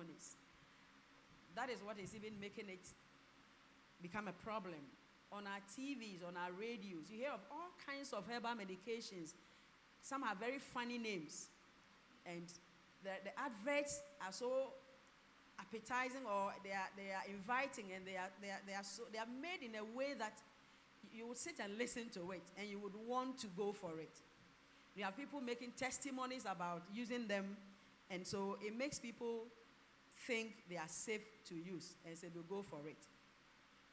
testimonies. That is what is even making it become a problem. On our TVs, on our radios, you hear of all kinds of herbal medications. Some have very funny names. And the adverts are so appetizing, or they are inviting, and they are made in a way that you would sit and listen to it and you would want to go for it. You have people making testimonies about using them, and so it makes people think they are safe to use, and so they'll go for it.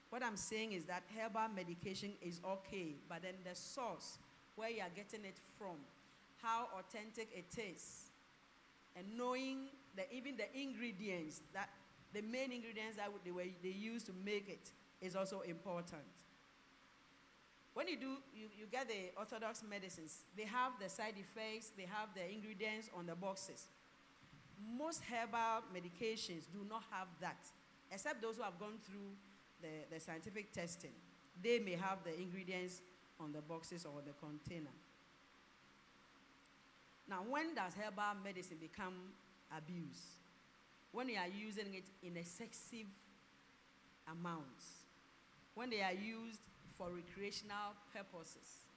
What I'm saying is that herbal medication is okay, but then the source, where you are getting it from, how authentic it is, and knowing even the ingredients, that the main ingredients that they use to make it, is also important. When you get the orthodox medicines, they have the side effects, they have the ingredients on the boxes. Most herbal medications do not have that, except those who have gone through the scientific testing. They may have the ingredients on the boxes or the container. Now, when does herbal medicine become abuse? When you are using it in excessive amounts. When they are used for recreational purposes.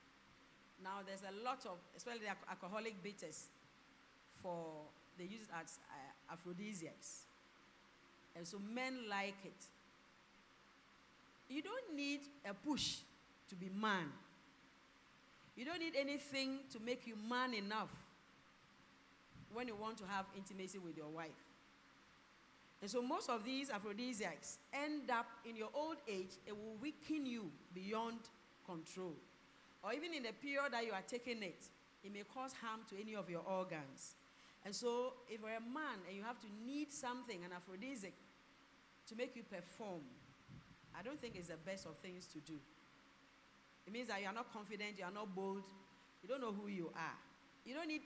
Now, there's a lot of, especially the alcoholic bitters, they use it as aphrodisiacs. And so men like it. You don't need a push to be man. You don't need anything to make you man enough when you want to have intimacy with your wife. And so most of these aphrodisiacs end up in your old age, it will weaken you beyond control. Or even in the period that you are taking it, it may cause harm to any of your organs. And so if you're a man and you have to need something, an aphrodisiac, to make you perform, I don't think it's the best of things to do. It means that you are not confident, you are not bold, you don't know who you are. You don't need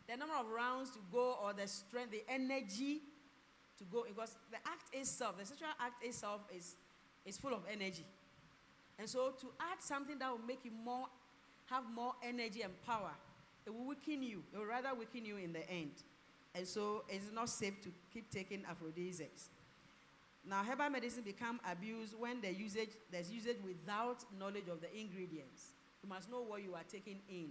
the number of rounds to go, or the strength, the energy to go, because the act itself, the sexual act itself is full of energy. And so to add something that will make you have more energy and power, it will weaken you. It will rather weaken you in the end. And so it's not safe to keep taking aphrodisiacs. Now, herbal medicine become abused when there's usage without knowledge of the ingredients. You must know what you are taking in.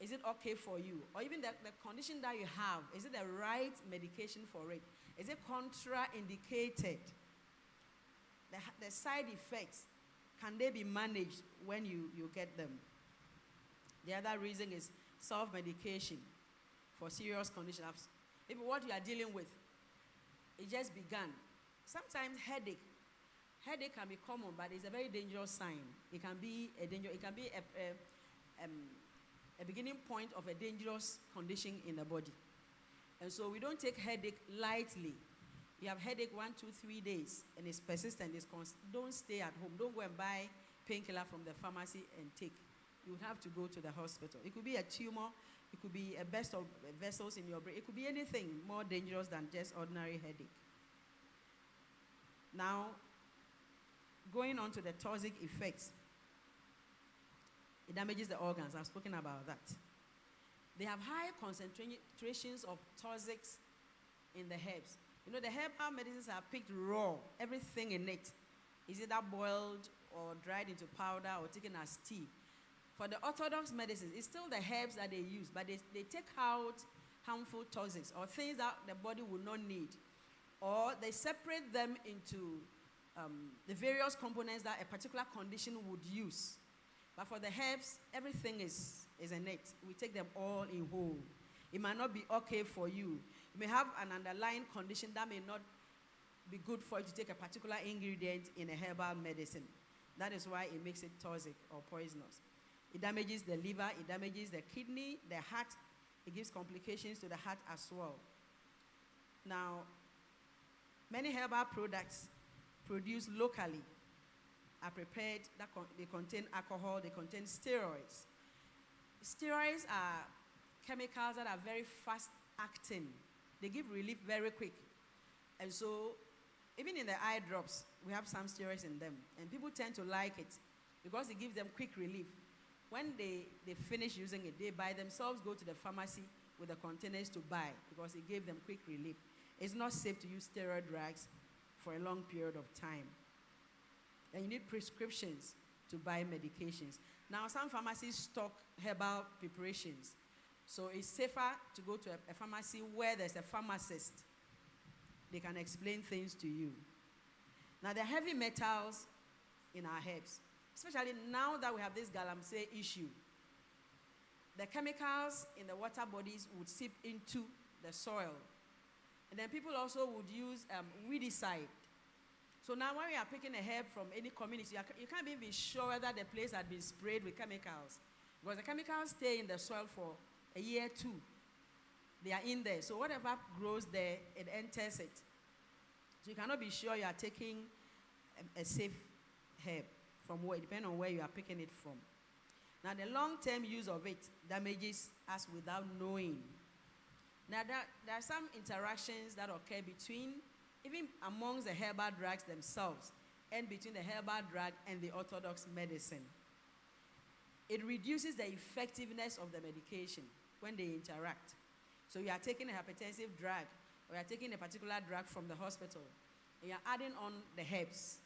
Is it okay for you? Or even the condition that you have, is it the right medication for it? Is it contraindicated? The side effects, can they be managed when you get them? The other reason is self-medication for serious conditions. If what you are dealing with, it just began. Sometimes headache can be common, but it's a very dangerous sign. It can be a beginning point of a dangerous condition in the body. And so we don't take headache lightly. You have headache 1, 2, 3 days, and it's persistent, don't stay at home. Don't go and buy painkiller from the pharmacy and take. You have to go to the hospital. It could be a tumor, it could be a burst of vessels in your brain. It could be anything more dangerous than just ordinary headache. Now, going on to the toxic effects. It damages the organs. I've spoken about that. They have high concentrations of toxics in the herbs. You know, the herbal medicines are picked raw. Everything in it is either boiled or dried into powder or taken as tea. For the orthodox medicines, it's still the herbs that they use, but they take out harmful toxics or things that the body will not need. Or they separate them into the various components that a particular condition would use. But for the herbs, everything is in it. We take them all in whole. It might not be okay for you. You may have an underlying condition that may not be good for you to take a particular ingredient in a herbal medicine. That is why it makes it toxic or poisonous. It damages the liver, it damages the kidney, the heart. It gives complications to the heart as well. Now, many herbal products produced locally are prepared, they contain alcohol, they contain steroids. Steroids are chemicals that are very fast acting. They give relief very quick. And so, even in the eye drops, we have some steroids in them. And people tend to like it because it gives them quick relief. When they finish using it, they by themselves go to the pharmacy, with the containers to buy because it gave them quick relief. It's not safe to use steroid drugs for a long period of time. And you need prescriptions to buy medications. Now, some pharmacies stock herbal preparations. So it's safer to go to a pharmacy where there's a pharmacist. They can explain things to you. Now, the heavy metals in our herbs, especially now that we have this galamsey issue, the chemicals in the water bodies would seep into the soil. And then people also would use weedicide. So now when we are picking a herb from any community, you can't even be sure whether the place had been sprayed with chemicals. Because the chemicals stay in the soil for a year or two. They are in there. So whatever grows there, it enters it. So you cannot be sure you are taking a safe herb from where, depending on where you are picking it from. Now the long-term use of it damages us without knowing. Now there are some interactions that occur between, even amongst the herbal drugs themselves, and between the herbal drug and the orthodox medicine. It reduces the effectiveness of the medication when they interact. So you are taking a hypertensive drug, or you are taking a particular drug from the hospital, and you are adding on the herbs.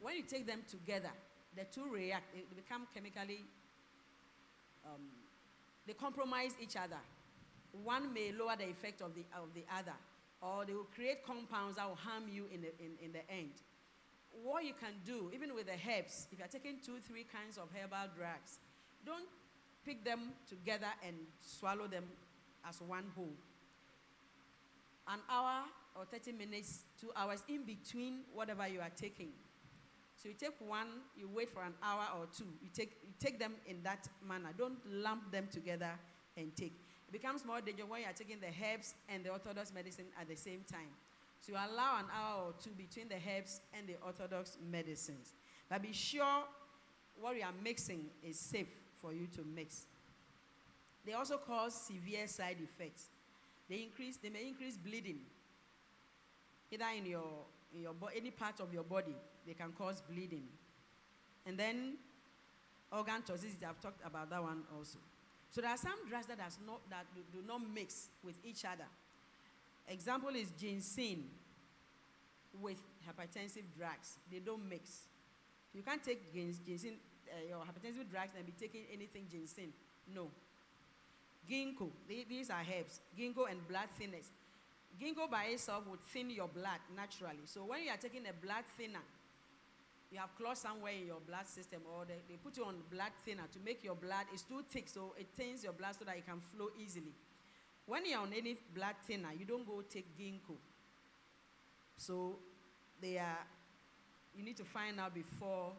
When you take them together, the two react, they become chemically, they compromise each other. One may lower the effect of the other, or they will create compounds that will harm you in the end. What you can do, even with the herbs, if you're taking 2-3 kinds of herbal drugs, don't pick them together and swallow them as one whole. An hour or 30 minutes, 2 hours in between whatever you are taking. So you take one, you wait for an hour or two. You take them in that manner. Don't lump them together and take. It becomes more dangerous when you are taking the herbs and the orthodox medicine at the same time. So you allow an hour or two between the herbs and the orthodox medicines. But be sure what you are mixing is safe for you to mix. They also cause severe side effects. They may increase bleeding. Either in your any part of your body, they can cause bleeding. And then organ toxicity, I've talked about that one also. So there are some drugs that do not mix with each other. Example is ginseng with hypertensive drugs. They don't mix. You can't take ginseng, your hypertensive drugs, and be taking anything ginseng. No. Ginkgo, these are herbs. Ginkgo and blood thinners. Ginkgo by itself would thin your blood naturally. So when you are taking a blood thinner, you have clots somewhere in your blood system, or they put you on blood thinner to make your blood, it's too thick, so it thins your blood so that it can flow easily. When you're on any blood thinner, you don't go take ginkgo. So you need to find out before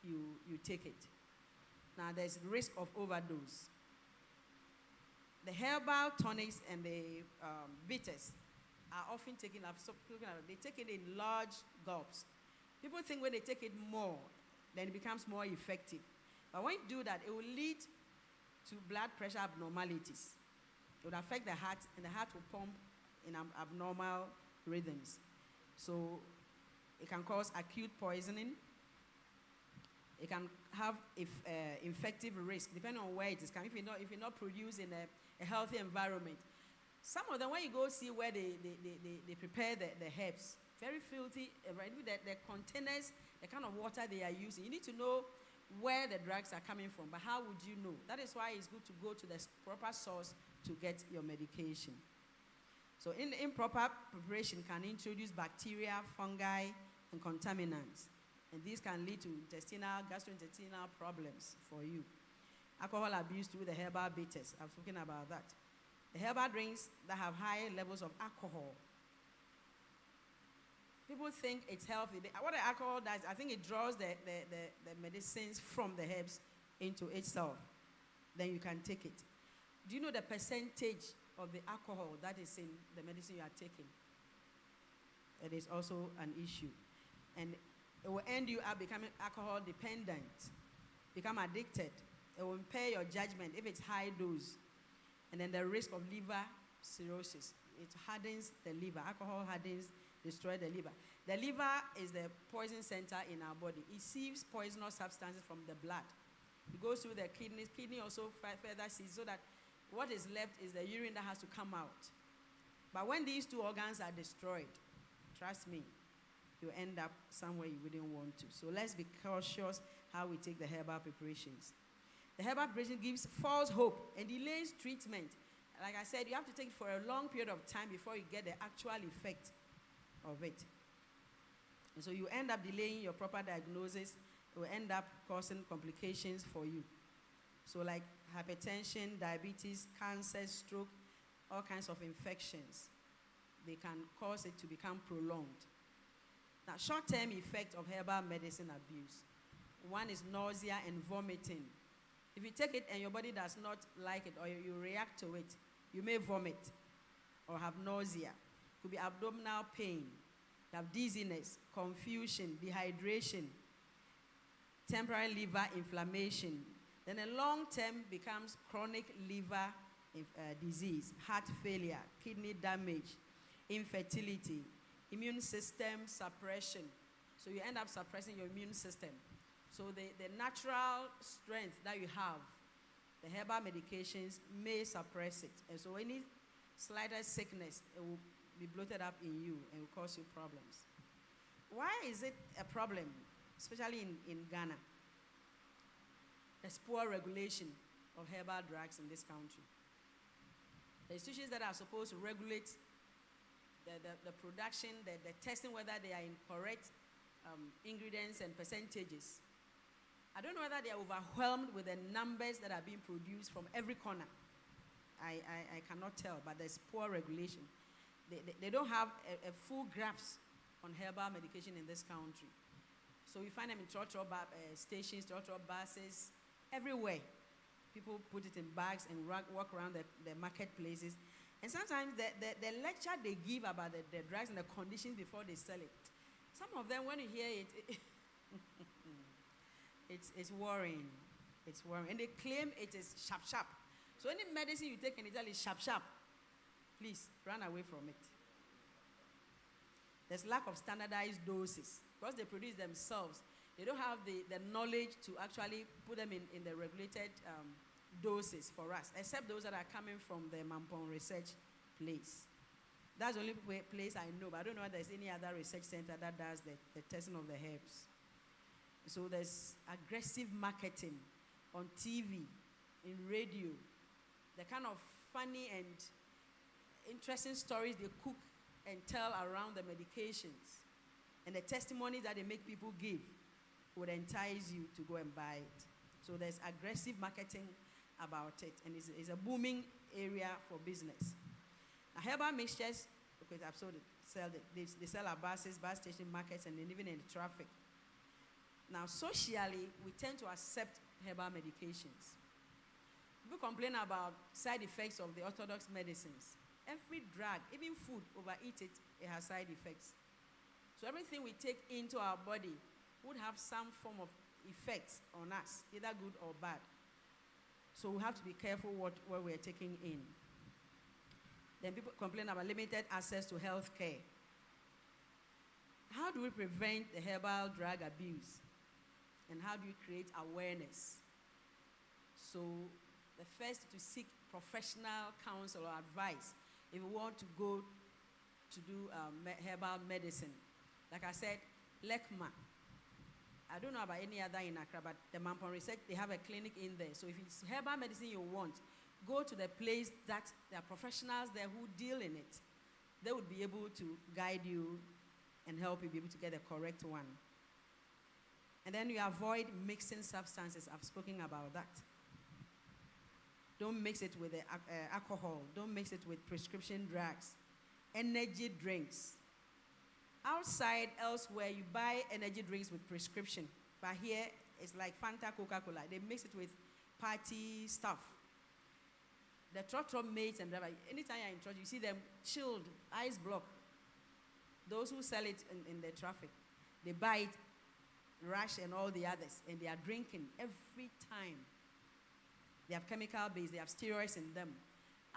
you take it. Now there's risk of overdose. The herbal tonics and the bitters are often taken, they take it in large gulps. People think when they take it more, then it becomes more effective. But when you do that, it will lead to blood pressure abnormalities. It would affect the heart, and the heart will pump in abnormal rhythms. So it can cause acute poisoning. It can have infective risk, depending on where it is coming. If you're not produced in a healthy environment. Some of them, when you go see where they prepare the herbs, very filthy, the containers, the kind of water they are using. You need to know where the drugs are coming from, but how would you know? That is why it's good to go to the proper source to get your medication. So improper preparation can introduce bacteria, fungi, and contaminants. And these can lead to gastrointestinal problems for you. Alcohol abuse through the herbal bitters. I've spoken about that. The herbal drinks that have high levels of alcohol. People think it's healthy. What the alcohol does, I think it draws the medicines from the herbs into itself. Then you can take it. Do you know the percentage of the alcohol that is in the medicine you are taking? It is also an issue. And it will end you up becoming alcohol dependent, become addicted. It will impair your judgment if it's high dose. And then the risk of liver cirrhosis. It hardens the liver. Alcohol hardens, destroys the liver. The liver is the poison center in our body. It sieves poisonous substances from the blood. It goes through the kidneys. Kidney also further sees, so that What is left is the urine that has to come out. But when these two organs are destroyed, trust me, you end up somewhere you wouldn't want to. So let's be cautious how we take the herbal preparations. The herbal preparation gives false hope and delays treatment. Like I said, you have to take it for a long period of time before you get the actual effect of it. And so you end up delaying your proper diagnosis. It will end up causing complications for you. So like hypertension, diabetes, cancer, stroke, all kinds of infections, they can cause it to become prolonged. Now, short-term effect of herbal medicine abuse. One is nausea and vomiting. If you take it and your body does not like it or you react to it, you may vomit or have nausea. It could be abdominal pain, you have dizziness, confusion, dehydration, temporary liver inflammation. Then a long term becomes chronic liver disease, heart failure, kidney damage, infertility, immune system suppression. So you end up suppressing your immune system. So the natural strength that you have, the herbal medications may suppress it. And so any slightest sickness, it will be bloated up in you and will cause you problems. Why is it a problem, especially in Ghana? There's poor regulation of herbal drugs in this country. The institutions that are supposed to regulate the production, the testing whether they are in correct ingredients and percentages. I don't know whether they are overwhelmed with the numbers that are being produced from every corner. I cannot tell, but there's poor regulation. They don't have a full grasp on herbal medication in this country. So you find them in trotro stations, trotro buses, everywhere. People put it in bags and walk around the marketplaces. And sometimes the lecture they give about the drugs and the conditions before they sell it, some of them, when you hear it, it's worrying. It's worrying. And they claim it is sharp, sharp. So any medicine you take in Italy is sharp, sharp. Please, run away from it. There's lack of standardized doses. Because they produce themselves, they don't have the knowledge to actually put them in the regulated doses for us, except those that are coming from the Mampong research place. That's the only place I know, but I don't know if there's any other research center that does the testing of the herbs. So there's aggressive marketing on TV, in radio, the kind of funny and interesting stories they cook and tell around the medications, and the testimonies that they make people give would entice you to go and buy it. So there's aggressive marketing about it, and it's a booming area for business. Now, herbal mixtures, okay, I've sold it, they sell at buses, bus station markets, and even in the traffic. Now, socially, we tend to accept herbal medications. People complain about side effects of the orthodox medicines. Every drug, even food, overeat it, it has side effects. So everything we take into our body would have some form of effects on us, either good or bad. So we have to be careful what we're taking in. Then people complain about limited access to health care. How do we prevent the herbal drug abuse? And how do we create awareness? So the first, to seek professional counsel or advice if you want to go to do herbal medicine. Like I said, LECMA. I don't know about any other in Accra, but the Mampong Research, they have a clinic in there. So if it's herbal medicine you want, go to the place that there are professionals there who deal in it. They would be able to guide you and help you be able to get the correct one. And then you avoid mixing substances. I've spoken about that. Don't mix it with alcohol. Don't mix it with prescription drugs. Energy drinks. Outside, elsewhere, you buy energy drinks with prescription. But here, it's like Fanta, Coca-Cola. They mix it with party stuff. The trotro mates and whatever, anytime you're in trotro, you see them chilled, ice block. Those who sell it in the traffic, they buy it, Rush and all the others, and they are drinking every time. They have chemical base, they have steroids in them.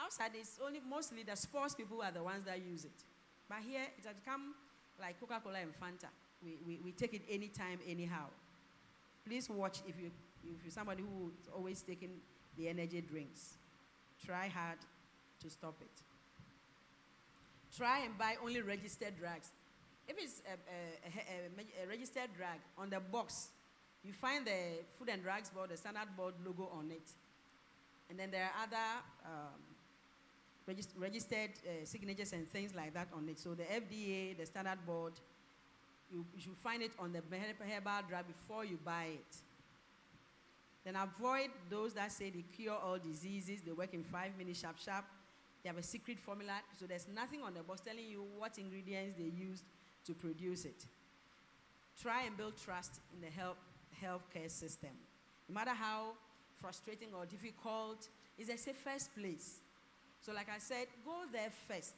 Outside, it's only mostly the sports people are the ones that use it. But here, it has become like Coca-Cola and Fanta. We take it anytime, anyhow. Please watch if you're somebody who is always taking the energy drinks. try hard to stop it. Try and buy only registered drugs. If it's a registered drug, on the box, you find the Food and Drugs Board, the Standard Board logo on it. And then there are other registered signatures and things like that on it. So the FDA, the Standard Board, you should find it on the herbal drug before you buy it. Then avoid those that say they cure all diseases, they work in 5 minutes, sharp, sharp. They have a secret formula, so there's nothing on the box telling you what ingredients they used to produce it. Try and build trust in the healthcare system. No matter how frustrating or difficult, it's a safest place. So like I said, go there first.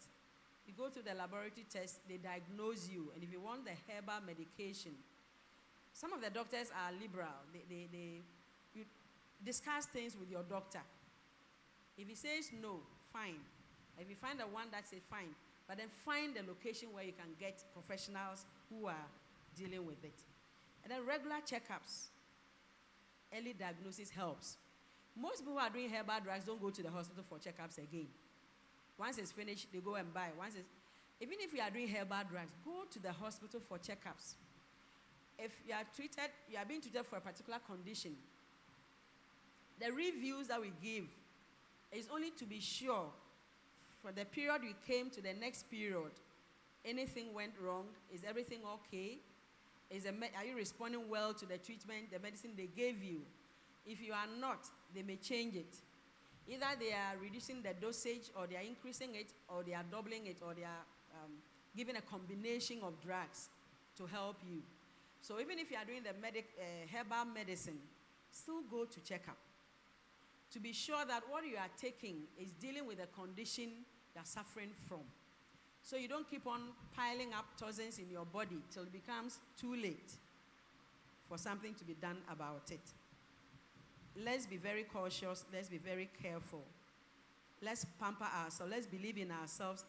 You go to the laboratory test, they diagnose you, and if you want the herbal medication, some of the doctors are liberal. You discuss things with your doctor. If he says no, fine. If you find the one that says fine, but then find the location where you can get professionals who are dealing with it. And then regular checkups, early diagnosis helps. Most people who are doing herbal drugs don't go to the hospital for checkups again. Once it's finished, they go and buy. Even if you are doing herbal drugs, go to the hospital for checkups. If you are being treated for a particular condition, the reviews that we give is only to be sure from the period you came to the next period, anything went wrong? Is everything okay? Are you responding well to the treatment, the medicine they gave you? If you are not, they may change it. Either they are reducing the dosage, or they are increasing it, or they are doubling it, or they are giving a combination of drugs to help you. So even if you are doing the herbal medicine, still go to checkup to be sure that what you are taking is dealing with the condition you are suffering from. So you don't keep on piling up toxins in your body till it becomes too late for something to be done about it. Let's be very cautious. Let's be very careful. Let's pamper ourselves. Let's believe in ourselves.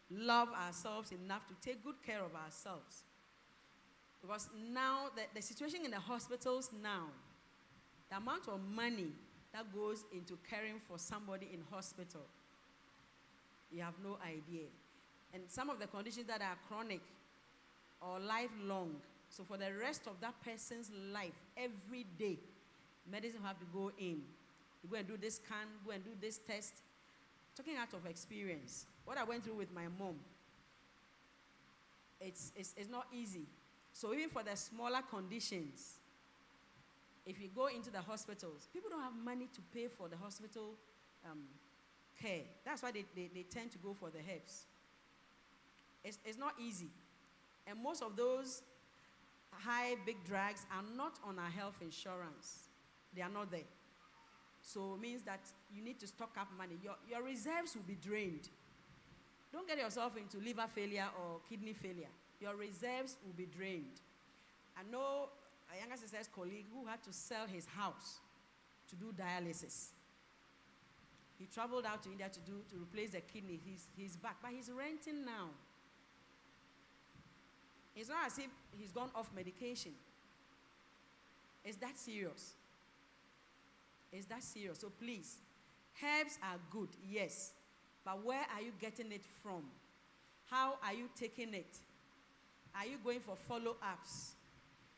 Love ourselves enough to take good care of ourselves. Because now, the situation in the hospitals now, the amount of money that goes into caring for somebody in hospital, you have no idea. And some of the conditions that are chronic or lifelong, so for the rest of that person's life, every day, medicine have to go in. You go and do this scan, go and do this test. Talking out of experience, what I went through with my mom, it's not easy. So even for the smaller conditions, if you go into the hospitals, people don't have money to pay for the hospital care. That's why they tend to go for the herbs. It's not easy. And most of those big drugs are not on our health insurance. They are not there. So it means that you need to stock up money. Your reserves will be drained. Don't get yourself into liver failure or kidney failure. Your reserves will be drained. I know a younger sister's colleague who had to sell his house to do dialysis. He traveled out to India to replace the kidney. He's back, but he's renting now. It's not as if he's gone off medication. It's that serious. It's that serious. So please, herbs are good, yes. But where are you getting it from? How are you taking it? Are you going for follow-ups?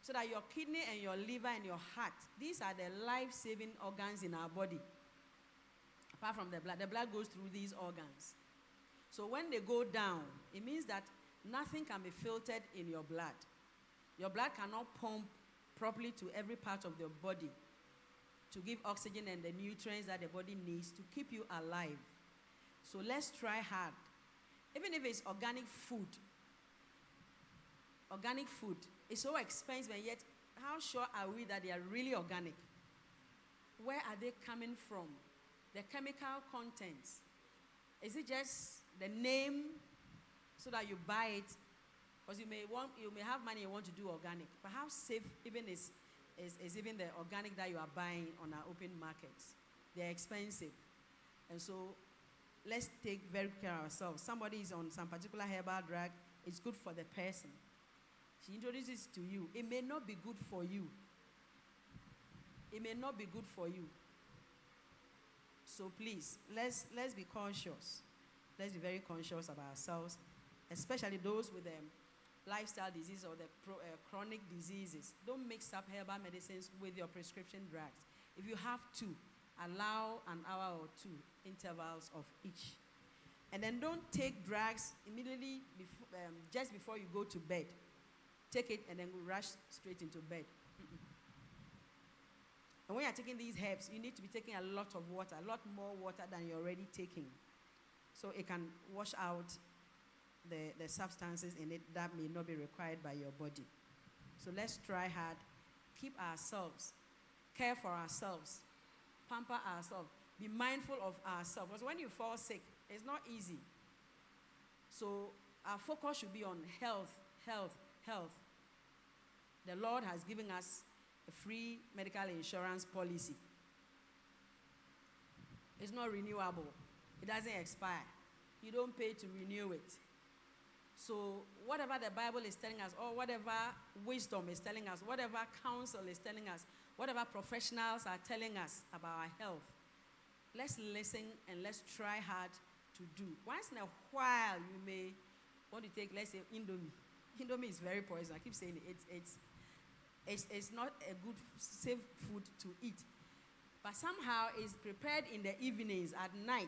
So that your kidney and your liver and your heart, these are the life-saving organs in our body. Apart from the blood goes through these organs. So when they go down, it means that nothing can be filtered in your blood. Your blood cannot pump properly to every part of your body to give oxygen and the nutrients that the body needs to keep you alive. So let's try hard. Even if it's organic food is so expensive, and yet how sure are we that they are really organic? Where are they coming from? The chemical contents. Is it just the name so that you buy it? Because you may have money, you want to do organic. But how safe even is even the organic that you are buying on our open markets? They're expensive. And so let's take very care of ourselves. Somebody is on some particular herbal drug, it's good for the person. She introduces it to you. It may not be good for you. It may not be good for you. So please, let's be conscious. Let's be very conscious of ourselves, especially those with lifestyle disease or the chronic diseases. Don't mix up herbal medicines with your prescription drugs. If you have to, allow an hour or two intervals of each. And then don't take drugs immediately just before you go to bed. Take it and then rush straight into bed. And when you're taking these herbs, you need to be taking a lot of water, a lot more water than you're already taking. So it can wash out the substances in it that may not be required by your body. So let's try hard, keep ourselves, care for ourselves, pamper ourselves, be mindful of ourselves. Because when you fall sick, it's not easy. So our focus should be on health, health, health. The Lord has given us a free medical insurance policy. It's not renewable. It doesn't expire. You don't pay to renew it. So whatever the Bible is telling us, or whatever wisdom is telling us, whatever counsel is telling us, whatever professionals are telling us about our health, let's listen and let's try hard to do. Once in a while, you may want to take, let's say, Indomie. Indomie is very poison. I keep saying it. It's not a good, safe food to eat. But somehow it's prepared in the evenings, at night,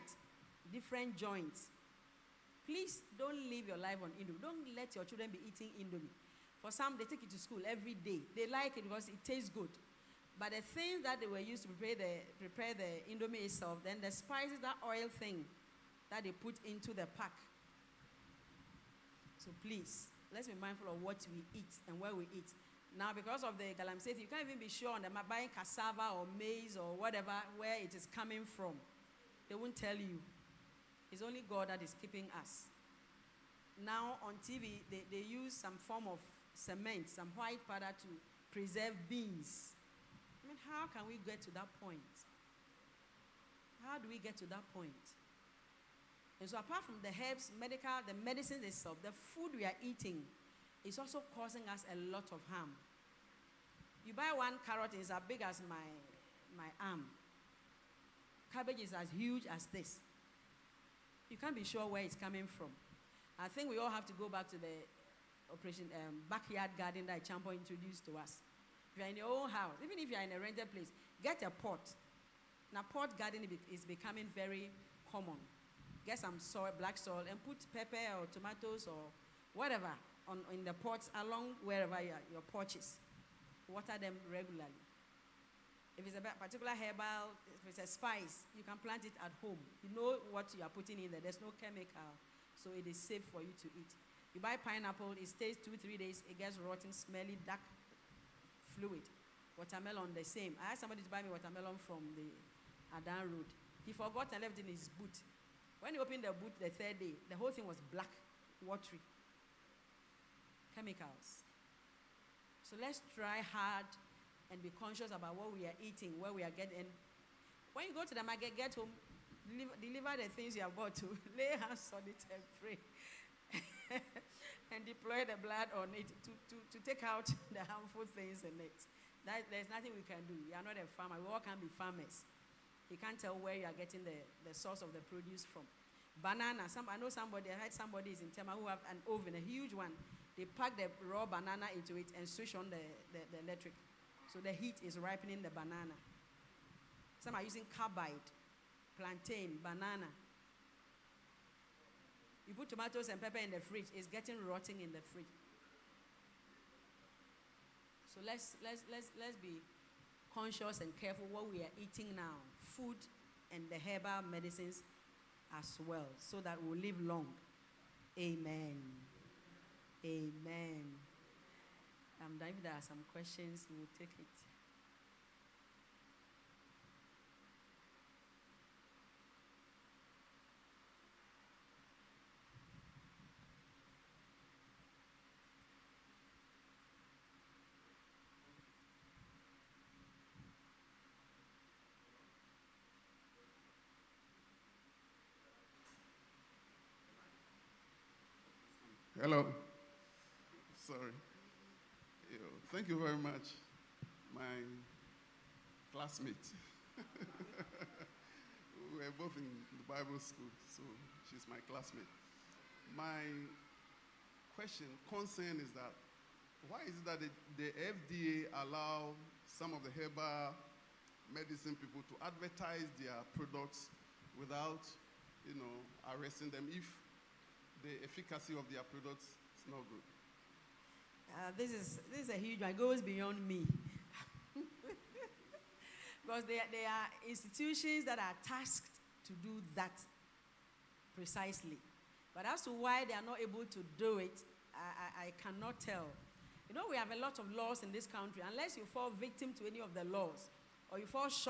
different joints. Please don't live your life on Indomie. Don't let your children be eating Indomie. For some, they take it to school every day. They like it because it tastes good. But the things that they were used to prepare the Indomie itself, then the spices, that oil thing that they put into the pack. So please, let's be mindful of what we eat and where we eat. Now, because of the galamsey, you can't even be sure on them buying cassava or maize or whatever, where it is coming from. They won't tell you. It's only God that is keeping us. Now, on TV, they use some form of cement, some white powder to preserve beans. I mean, how can we get to that point? How do we get to that point? And so apart from the herbs, the medicines itself, the food we are eating is also causing us a lot of harm. You buy one carrot, it's as big as my arm. Cabbage is as huge as this. You can't be sure where it's coming from. I think we all have to go back to the operation backyard garden that Champo introduced to us. If you're in your own house, even if you're in a rented place, get a pot. Now, pot gardening is becoming very common. Get some soil, black soil, and put pepper or tomatoes or whatever in the pots along wherever your porch is. Water them regularly. If it's a particular herbal, if it's a spice, you can plant it at home. You know what you are putting in there. There's no chemical, so it is safe for you to eat. You buy pineapple, it stays 2-3 days, it gets rotten, smelly, dark fluid. Watermelon, the same. I asked somebody to buy me watermelon from the Adan Road. He forgot and left it in his boot. When he opened the boot the third day, the whole thing was black, watery. Chemicals. So let's try hard and be conscious about what we are eating, where we are getting. And when you go to the market, get home, deliver the things you have bought to, lay hands on it and pray. And deploy the blood on it to take out the harmful things in it. There's nothing we can do. We are not a farmer. We all can be farmers. You can't tell where you are getting the source of the produce from. Banana. I heard somebody is in Tema who have an oven, a huge one. They pack the raw banana into it and switch on the electric. So the heat is ripening the banana. Some are using carbide, plantain, banana. You put tomatoes and pepper in the fridge, it's getting rotting in the fridge. So let's be conscious and careful what we are eating now. Food and the herbal medicines as well, so that we'll live long. Amen. Amen. If there are some questions, we'll take it. Hello. Sorry. Thank you very much, my classmate. we were both in the Bible school, so she's my classmate. My concern is that why is it that the FDA allow some of the herbal medicine people to advertise their products without, arresting them if the efficacy of their products is not good? This is a huge one. It goes beyond me. Because there are institutions that are tasked to do that precisely. But as to why they are not able to do it, I cannot tell. We have a lot of laws in this country. Unless you fall victim to any of the laws, or you fall short